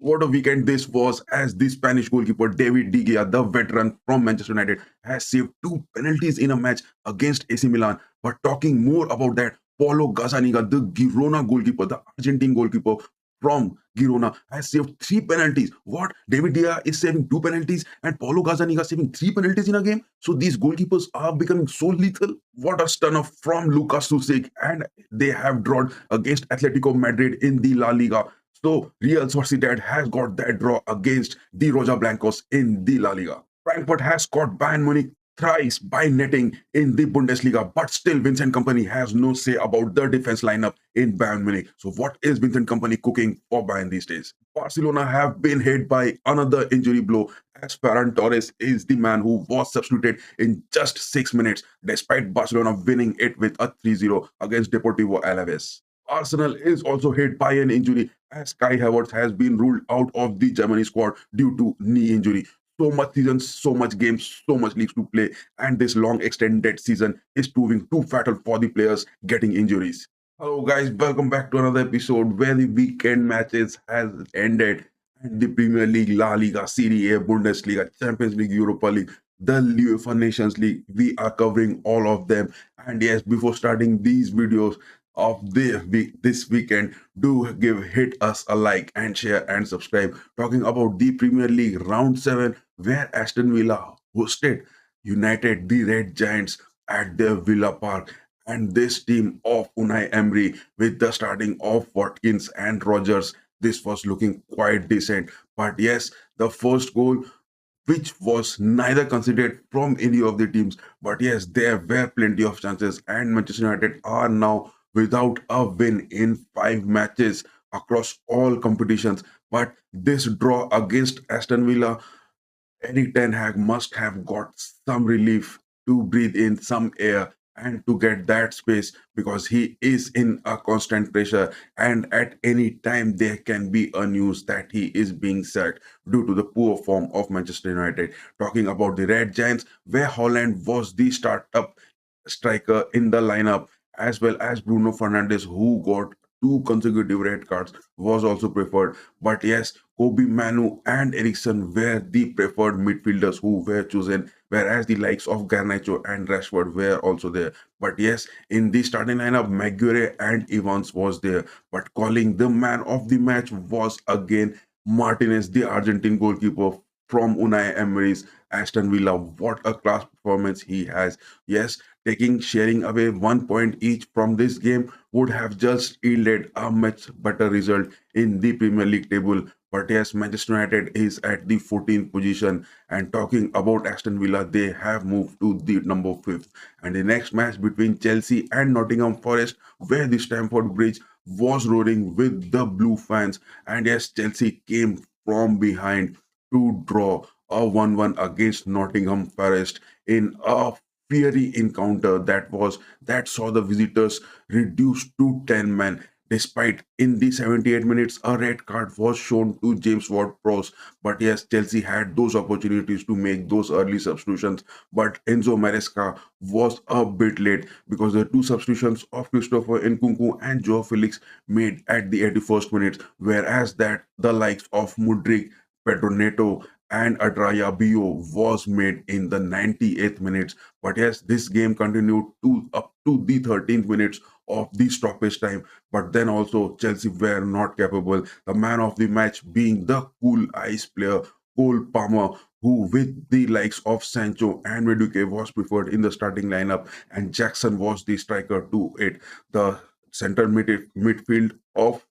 What a weekend this was, as the Spanish goalkeeper David De Gea, the veteran from Manchester United, has saved two penalties in a match against AC Milan. But talking more about that, Paulo Gazzaniga, the Girona goalkeeper, the Argentine goalkeeper from Girona, has saved three penalties. What? David De Gea is saving two penalties and Paulo Gazzaniga saving three penalties in a game? So these goalkeepers are becoming so lethal. What a stunner from Lucas Susik, and they have drawn against Atletico Madrid in the La Liga. So Real Sociedad has got that draw against the Roja Blancos in the La Liga. Frankfurt has caught Bayern Munich thrice by netting in the Bundesliga, but still Vincent Company has no say about the defense lineup in Bayern Munich. So what is Vincent Company cooking for Bayern these days? Barcelona have been hit by another injury blow, as Ferran Torres is the man who was substituted in just 6 minutes, despite Barcelona winning it with a 3-0 against Deportivo Alaves. Arsenal is also hit by an injury, as Kai Havertz has been ruled out of the Germany squad due to knee injury. So much seasons, so much games, so much leagues to play, and this long extended season is proving too fatal for the players getting injuries. Hello guys, welcome back to another episode where the weekend matches has ended and the Premier League, La Liga, Serie A, Bundesliga, Champions League, Europa League, the UEFA Nations League. We are covering all of them. And yes, before starting these videos of this weekend, do hit us a like and share and subscribe. Talking about the Premier League round 7, where Aston Villa hosted United, the Red Giants, at their Villa Park. And this team of Unai Emery, with the starting of Watkins and Rogers, this was looking quite decent. But yes, the first goal, which was neither considered from any of the teams, but yes, there were plenty of chances, and Manchester United are now without a win in 5 matches across all competitions. But this draw against Aston Villa, Eric Ten Hag must have got some relief to breathe in some air and to get that space, because he is in a constant pressure, and at any time there can be a news that he is being sacked due to the poor form of Manchester United. Talking about the Red Giants, where Holland was the startup striker in the lineup, as well as Bruno Fernandes, who got two consecutive red cards, was also preferred. But yes, Kobe Manu and Eriksson were the preferred midfielders who were chosen, whereas the likes of Garnacho and Rashford were also there. But yes, in the starting lineup, Maguire and Evans was there. But calling the man of the match was again Martinez, the Argentine goalkeeper from Unai Emery's Aston Villa. What a class performance he has. Yes, sharing away 1 point each from this game would have just yielded a much better result in the Premier League table. But yes, Manchester United is at the 14th position. And talking about Aston Villa, they have moved to the number 5th. And the next match between Chelsea and Nottingham Forest, where the Stamford Bridge was roaring with the blue fans. And yes, Chelsea came from behind to draw a 1-1 against Nottingham Forest in a fiery encounter that saw the visitors reduced to 10 men. Despite in the 78 minutes, a red card was shown to James Ward-Prowse. But yes, Chelsea had those opportunities to make those early substitutions. But Enzo Maresca was a bit late, because the two substitutions of Christopher Nkunku and Joe Felix made at the 81st minute, whereas that the likes of Mudryk, Pedro Neto, and Adraya Bio was made in the 98th minutes. But yes, this game continued to up to the 13th minutes of the stoppage time. But then also Chelsea were not capable. The man of the match being the cool ice player Cole Palmer, who with the likes of Sancho and Madueke was preferred in the starting lineup, and Jackson was the striker to it. The center midfield of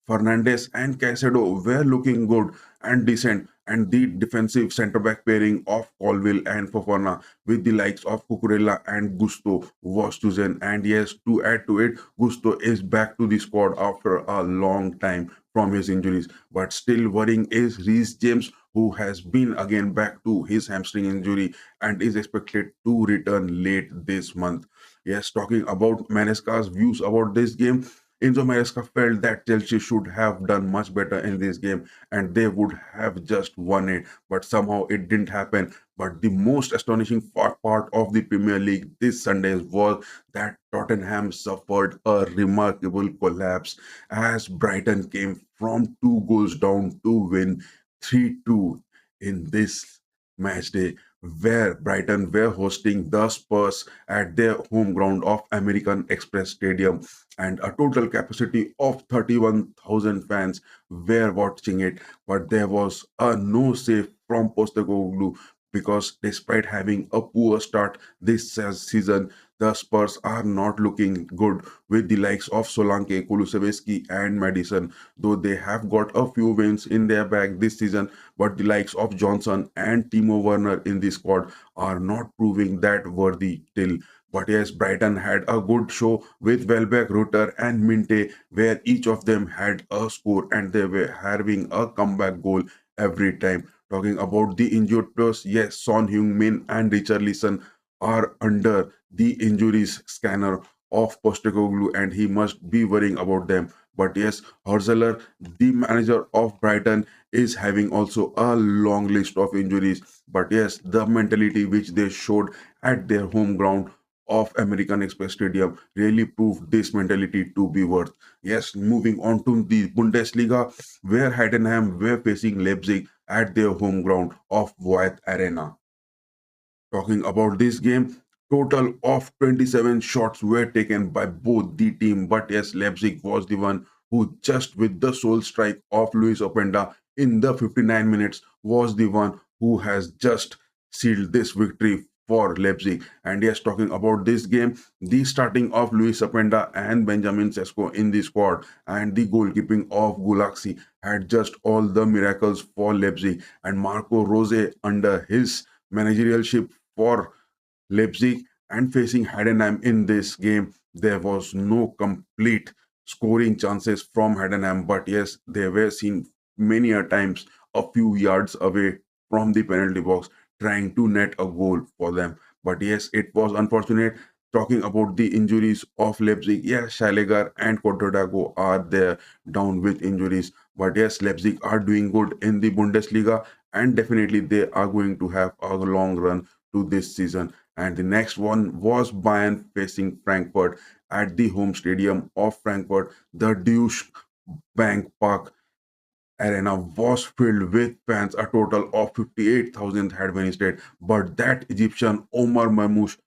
Fernandes and Caicedo were looking good and decent, and the defensive centre back pairing of Colville and Fofana with the likes of Cucurella and Gusto was chosen. And yes, to add to it, Gusto is back to the squad after a long time from his injuries. But still worrying is Reece James, who has been again back to his hamstring injury and is expected to return late this month. Yes, talking about Manesca's views about this game, Enzo Maresca felt that Chelsea should have done much better in this game and they would have just won it, but somehow it didn't happen. But the most astonishing part of the Premier League this Sunday was that Tottenham suffered a remarkable collapse as Brighton came from 2 goals down to win 3-2 in this match day, where Brighton were hosting the Spurs at their home ground of American Express Stadium, and a total capacity of 31,000 fans were watching it. But there was a no save from Postecoglou because despite having a poor start this season, the Spurs are not looking good with the likes of Solanke, Kulusevski, and Madison, though they have got a few wins in their bag this season. But the likes of Johnson and Timo Werner in the squad are not proving that worthy till. But yes, Brighton had a good show with Welbeck, Rutter, and Minte, where each of them had a score and they were having a comeback goal every time. Talking about the injured players, yes, Son Heung-min and Richarlison are under the injuries scanner of Postecoglou, and he must be worrying about them. But yes, Horzeler, the manager of Brighton, is having also a long list of injuries. But yes, the mentality which they showed at their home ground of American Express Stadium really proved this mentality to be worth. Yes, moving on to the Bundesliga, where Heidenheim were facing Leipzig at their home ground of Voith Arena. Talking about this game, total of 27 shots were taken by both the team, but yes, Leipzig was the one who just with the sole strike of Luis Openda in the 59 minutes was the one who has just sealed this victory for Leipzig. And yes, talking about this game, the starting of Luis Openda and Benjamin Sesko in the squad and the goalkeeping of Gulaxi had just all the miracles for Leipzig, and Marco Rose under his managerialship for Leipzig and facing Heidenheim in this game, there was no complete scoring chances from Heidenheim, but yes, they were seen many a times a few yards away from the penalty box trying to net a goal for them. But yes, it was unfortunate. Talking about the injuries of Leipzig, yes, Schaleger and Quadrado are there down with injuries. But yes, Leipzig are doing good in the Bundesliga and definitely they are going to have a long run to this season. And the next one was Bayern facing Frankfurt at the home stadium of Frankfurt. The Deutsche Bank Park Arena was filled with fans. A total of 58,000 had been stayed. But that Egyptian Omar Mamouche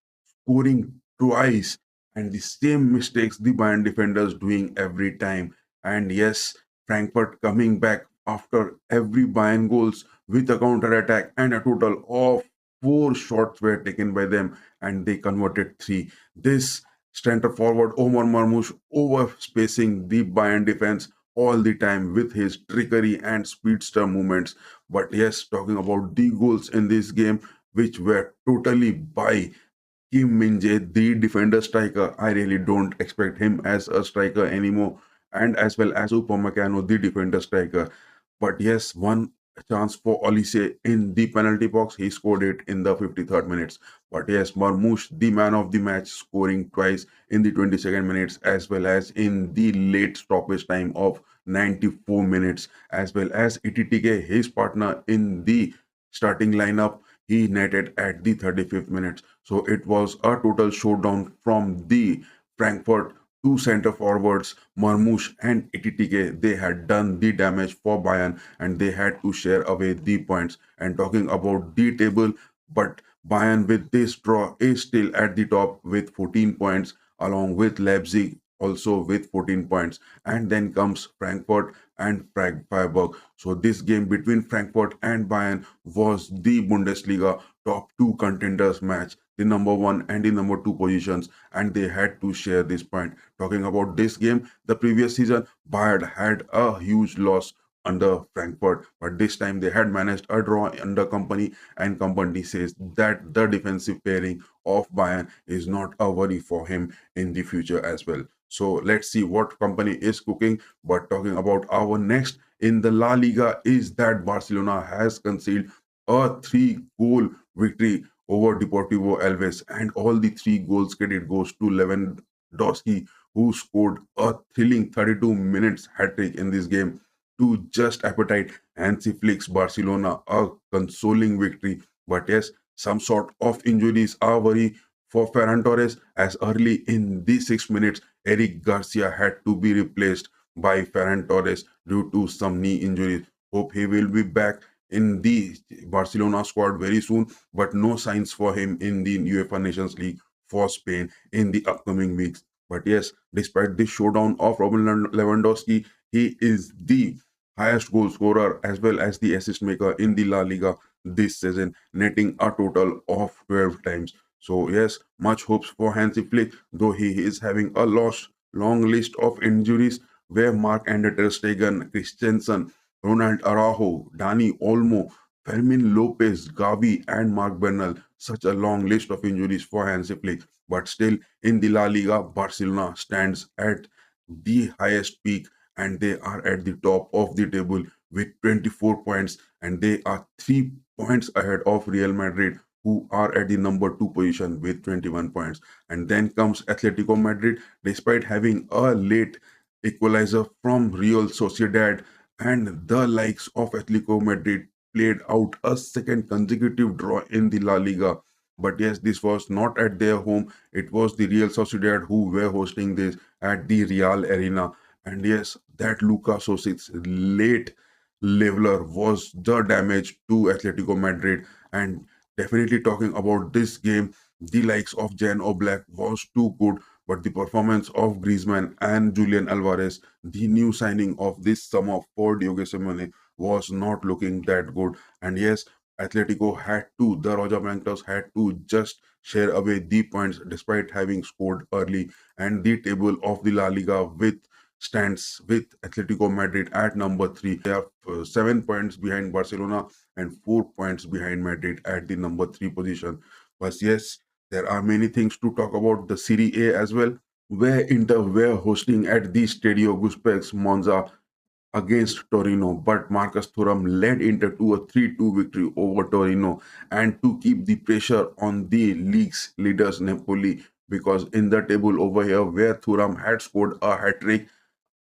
scoring twice and the same mistakes the Bayern defenders doing every time. And yes, Frankfurt coming back after every Bayern goals with a counter attack, and a total of 4 shots were taken by them and they converted 3. This center forward Omar Marmoush overspacing the Bayern defense all the time with his trickery and speedster movements. But yes, talking about the goals in this game, which were totally by Kim Min-jae, the defender striker. I really don't expect him as a striker anymore, and as well as Upamecano, the defender striker. But yes, one chance for Olise in the penalty box. He scored it in the 53rd minutes. But yes, Marmoush, the man of the match, scoring twice in the 22nd minutes as well as in the late stoppage time of 94 minutes, as well as Ititike, his partner in the starting lineup, he netted at the 35th minute. So it was a total showdown from the Frankfurt two center forwards, Marmoush and Ititike. They had done the damage for Bayern and they had to share away the points. And talking about the table, but Bayern with this draw is still at the top with 14 points, along with Leipzig also with 14 points. And then comes Frankfurt and Freiburg. So this game between Frankfurt and Bayern was the Bundesliga top two contenders match, the number one and the number two positions, and they had to share this point. Talking about this game, the previous season, Bayern had a huge loss under Frankfurt, but this time they had managed a draw under Company, and Company says that the defensive pairing of Bayern is not a worry for him in the future as well. So let's see what Company is cooking. But talking about our next in the La Liga is that Barcelona has conceded a 3-goal victory over Deportivo Alves, and all the 3 goals credit goes to Lewandowski, who scored a thrilling 32 minutes hat-trick in this game to just appetite Hansi Flick's Barcelona a consoling victory. But yes, some sort of injuries are worry for Ferran Torres as early in the 6 minutes, Eric Garcia had to be replaced by Ferran Torres due to some knee injuries. Hope he will be back in the Barcelona squad very soon, but no signs for him in the UEFA Nations League for Spain in the upcoming weeks. But yes, despite this showdown of Robin Lewandowski, he is the highest goal scorer as well as the assist maker in the La Liga this season, netting a total of 12 times. So yes, much hopes for Hansi Flick, though he is having a long list of injuries where Marc-Andre Ter Stegen, Christensen, Ronald Araujo, Dani Olmo, Fermin Lopez, Gavi, and Mark Bernal. Such a long list of injuries for Hansi Flick. But still, in the La Liga, Barcelona stands at the highest peak and they are at the top of the table with 24 points and they are 3 points ahead of Real Madrid who are at the number 2 position with 21 points. And then comes Atletico Madrid despite having a late equalizer from Real Sociedad and the likes of Atletico Madrid played out a second consecutive draw in the La Liga. But yes, this was not at their home. It was the Real Sociedad who were hosting this at the Real Arena. And yes, that Luka Sosic's late leveler was the damage to Atletico Madrid. And definitely talking about this game, the likes of Jan Oblak was too good, but the performance of Griezmann and Julian Alvarez, the new signing of this summer for Diogo Simeone, was not looking that good. And yes, Atletico had to, the Roja Blancos had to just share away the points despite having scored early. And the table of the La Liga with stands with Atletico Madrid at number 3. They are 7 points behind Barcelona and 4 points behind Madrid at the number 3 position. But yes, there are many things to talk about the Serie A as well, where Inter were hosting at the Stadio Giuseppe Monza against Torino, but Marcus Thuram led Inter to a 3-2 victory over Torino and to keep the pressure on the league's leaders Napoli because in the table over here where Thuram had scored a hat-trick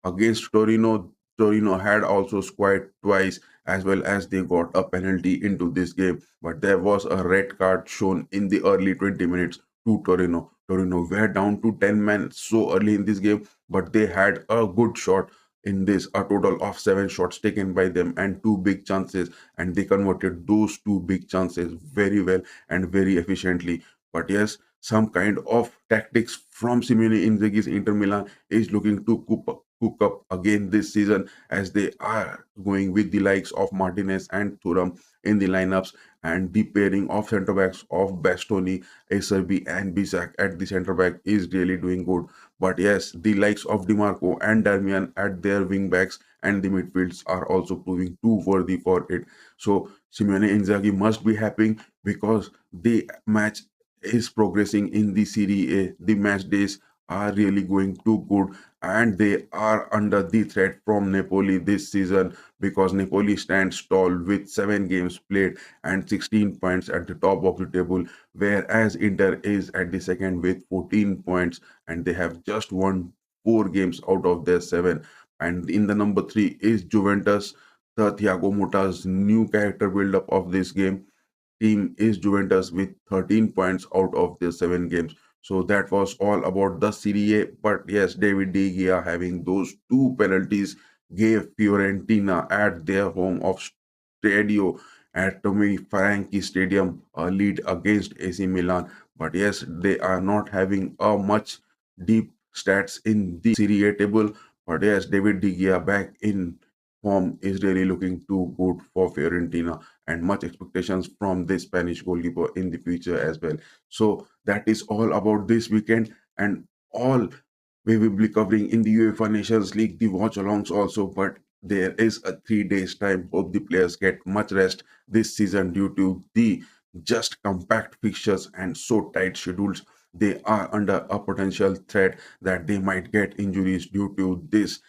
against Torino, Torino had also scored twice as well as they got a penalty into this game. But there was a red card shown in the early 20 minutes to Torino. Torino were down to 10 men so early in this game, but they had a good shot in this, a total of 7 shots taken by them and 2 big chances, and they converted those 2 big chances very well and very efficiently. But yes, some kind of tactics from Simeone Inzaghi's Inter Milan is looking to cook up again this season as they are going with the likes of Martinez and Thuram in the lineups and the pairing of centre backs of Bastoni, Acerbi and Bisak at the centre back is really doing good. But yes, the likes of DiMarco and Darmian at their wing backs and the midfields are also proving too worthy for it. So Simeone Inzaghi must be happy because the match is progressing in the Serie A. The match days are really going too good and they are under the threat from Napoli this season because Napoli stands tall with 7 games played and 16 points at the top of the table, whereas Inter is at the second with 14 points and they have just won 4 games out of their 7. And in the number 3 is Juventus, the Thiago Motta's new character build-up of this game team is Juventus with 13 points out of their 7 games. So that was all about the Serie A. But yes, David De Gea having those 2 penalties gave Fiorentina at their home of Stadio at Tommy Franchi Stadium a lead against AC Milan. But yes, they are not having a much deep stats in the Serie A table. But yes, David De Gea back in form is really looking too good for Fiorentina and much expectations from the Spanish goalkeeper in the future as well. So that is all about this weekend and all we will be covering in the UEFA Nations League, the watch alongs also, but there is a 3 days time. Hope the players get much rest this season due to the just compact fixtures and so tight schedules. They are under a potential threat that they might get injuries due to this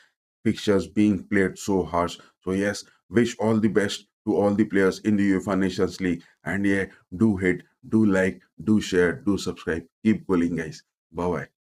fixtures being played so harsh. So yes, wish all the best to all the players in the UEFA Nations League. And yeah, do hit, do like, do share, do subscribe. Keep going, guys. Bye bye.